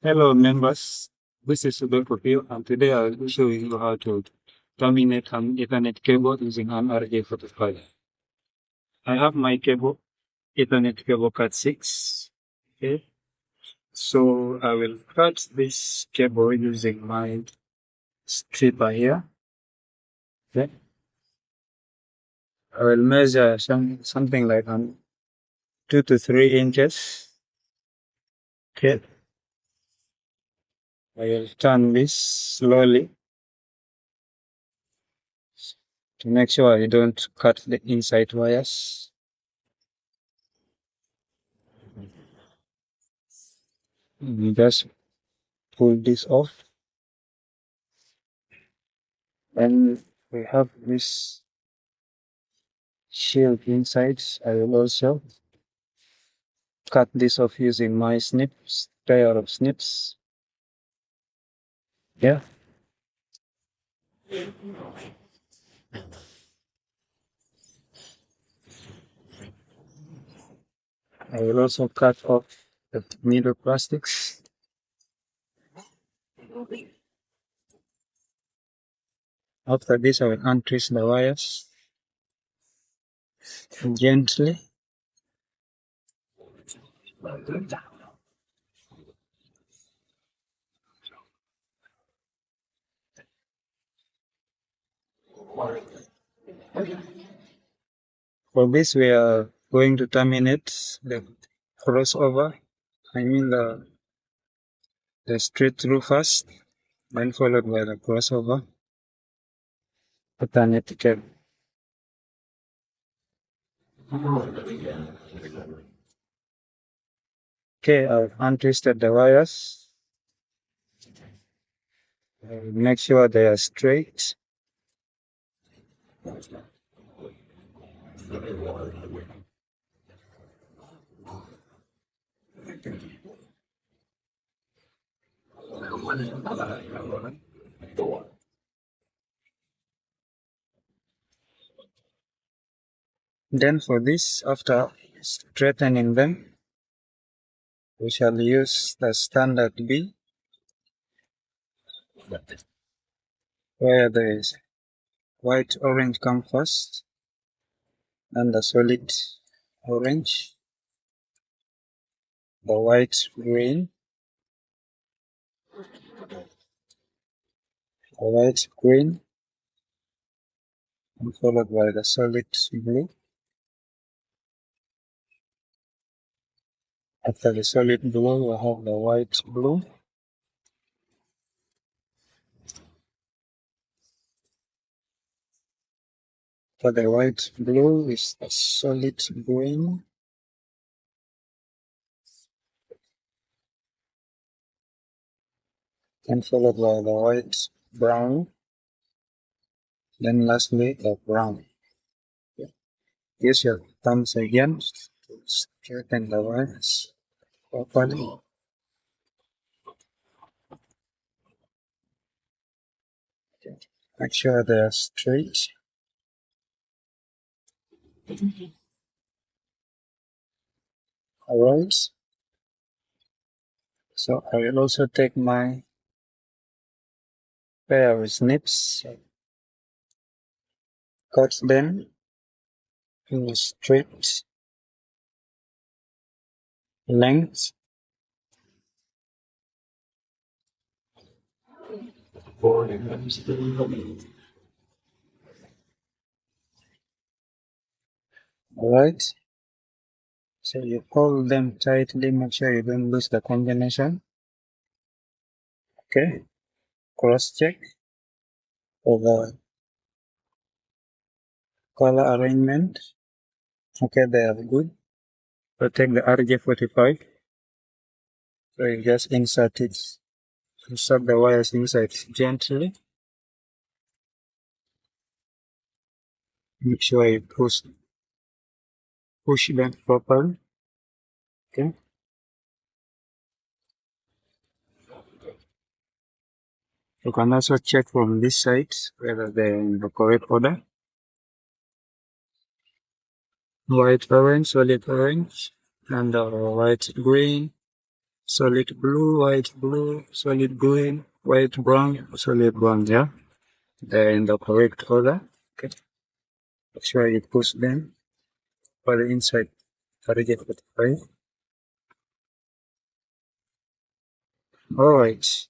Hello members, this is Subel and today I will show you how to terminate an Ethernet cable using an RJ45. I have my cable, Ethernet cable cat 6. Okay, so I will cut this cable using my stripper here. Okay, I will measure something like 2 to 3 inches. Okay, I will turn this slowly to make sure I don't cut the inside wires. You just pull this off, and we have this shield inside. I will also cut this off using my snips, pair of snips. Yeah. I will also cut off the middle plastics. After this, I will untwist the wires gently. For this, we are going to terminate the crossover. I mean the straight through first, then followed by the crossover. Ethernet cable. Okay, I've untwisted the wires. Make sure they are straight. Then for this, after straightening them, we shall use the standard B, where there is white orange come first, and the solid orange, the white green, the white green, and followed by the solid blue. After the solid blue, we have the white blue. For the white blue is the solid green. And followed by the white brown. Then lastly the brown. Use your thumbs again to straighten the wires properly. Make sure they are straight. Alright. So I will also take my pair of snips, cut them in a straight length. Alright. So you hold them tightly, make sure you don't lose the combination. Okay. Cross check for the color arrangement. Okay, they are good. So take the RJ45. So you just insert it. Insert the wires inside gently. Make sure you push them properly. Okay. You can also check from this side whether they're in the correct order. White orange, solid orange, and white green, solid blue, solid green, white brown, solid brown, yeah? They're in the correct order. Okay. Make sure you push them for the inside target 45. Alright.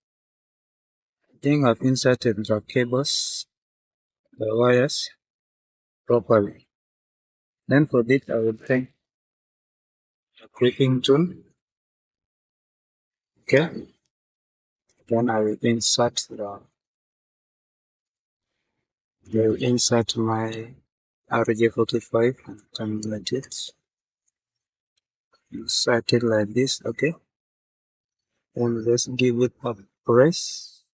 I think I've inserted the cables, the wires properly. Then for this I will take a clipping tool. Okay. Then I will insert my RJ45 and terminate it. Insert it like this, okay? And just give it a press.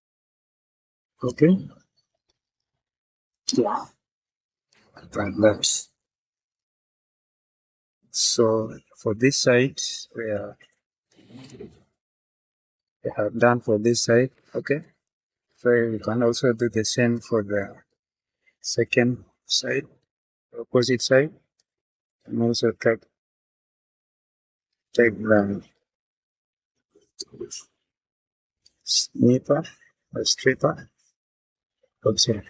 Okay? Yeah. Like that. So for this side, we have done for this side, okay? So you can also do the same for the second side, opposite side, and also take the snipper or stripper, also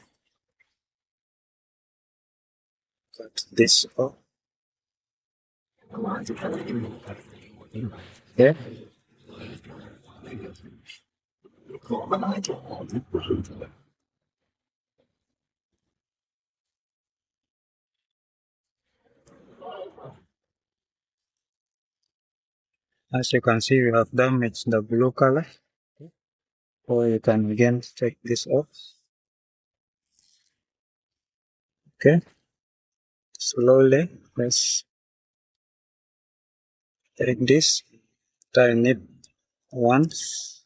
cut this off. Yeah. As you can see, we have damaged the blue color. Or you can again take this off. Okay. Slowly, let's take this, turn it once,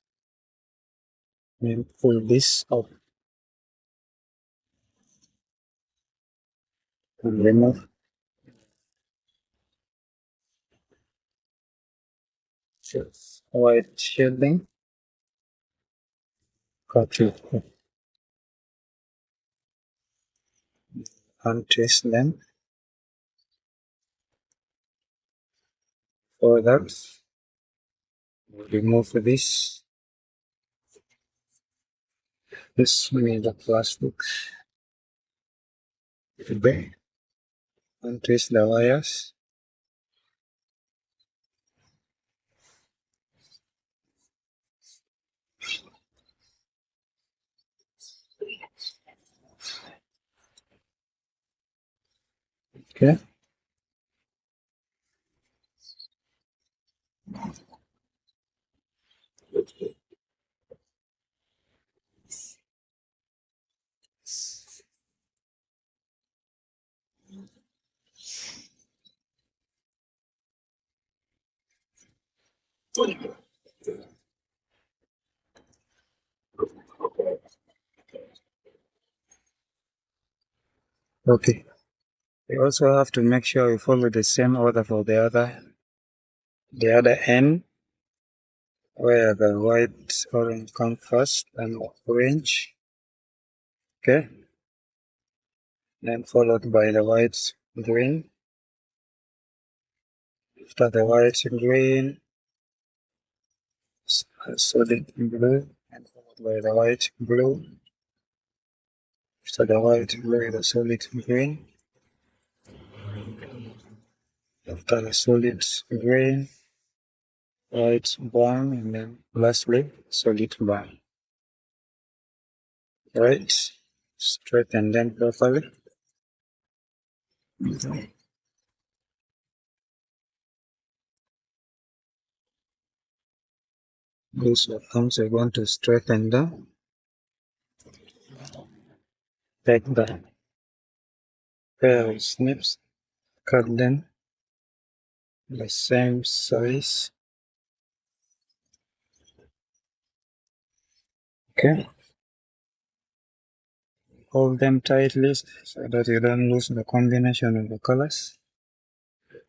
and pull this up and remove white shielding. Cut it, untwist them. For that, remove this. This with the plastic. Back. Untwist the wires. Okay. Okay. We also have to make sure we follow the same order for the other end, where the white orange comes first and orange. Okay. Then followed by the white green. After the white green, solid blue, and followed by the white blue. After the white blue, the solid green. After the solid green, white brown, and then lastly solid brown. Right? Straighten them properly. These arms are going to straighten them. Take the pair of snips, cut them the same size. Okay. Hold them tightly so that you don't lose the combination of the colors.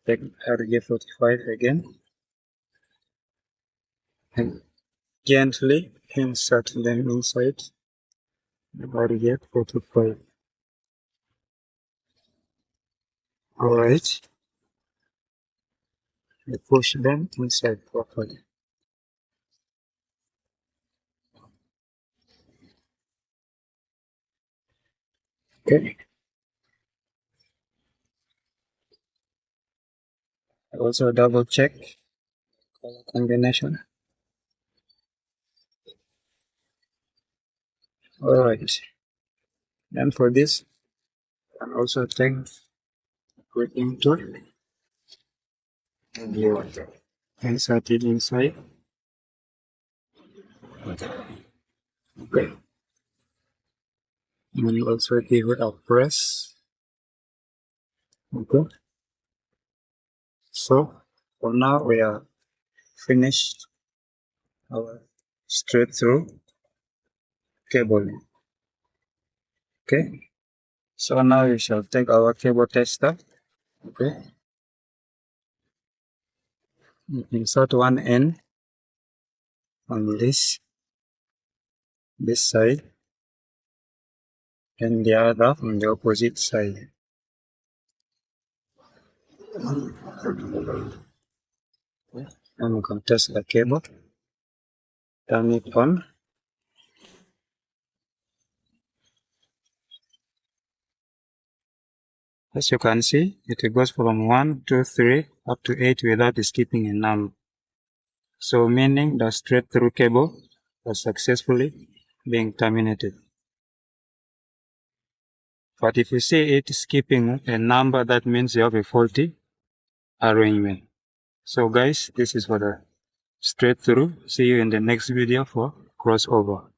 Take RJ45 again and gently insert them inside the RJ45. Alright, you push them inside properly. Okay. Also double check color combination. Alright. Then for this, and also take working tool and you insert it inside. Okay. And also give it a press. Okay. So for now we are finished our straight through cabling. Okay. So now we shall take our cable tester. Okay. Insert one end on this side and the other on the opposite side. And we can test the cable. Turn it on. As you can see, it goes from 1, 2, 3 up to 8 without skipping a number. So meaning the straight through cable was successfully being terminated. But if you see it skipping a number, that means you have a faulty arrangement. So guys, this is for the straight through. See you in the next video for crossover.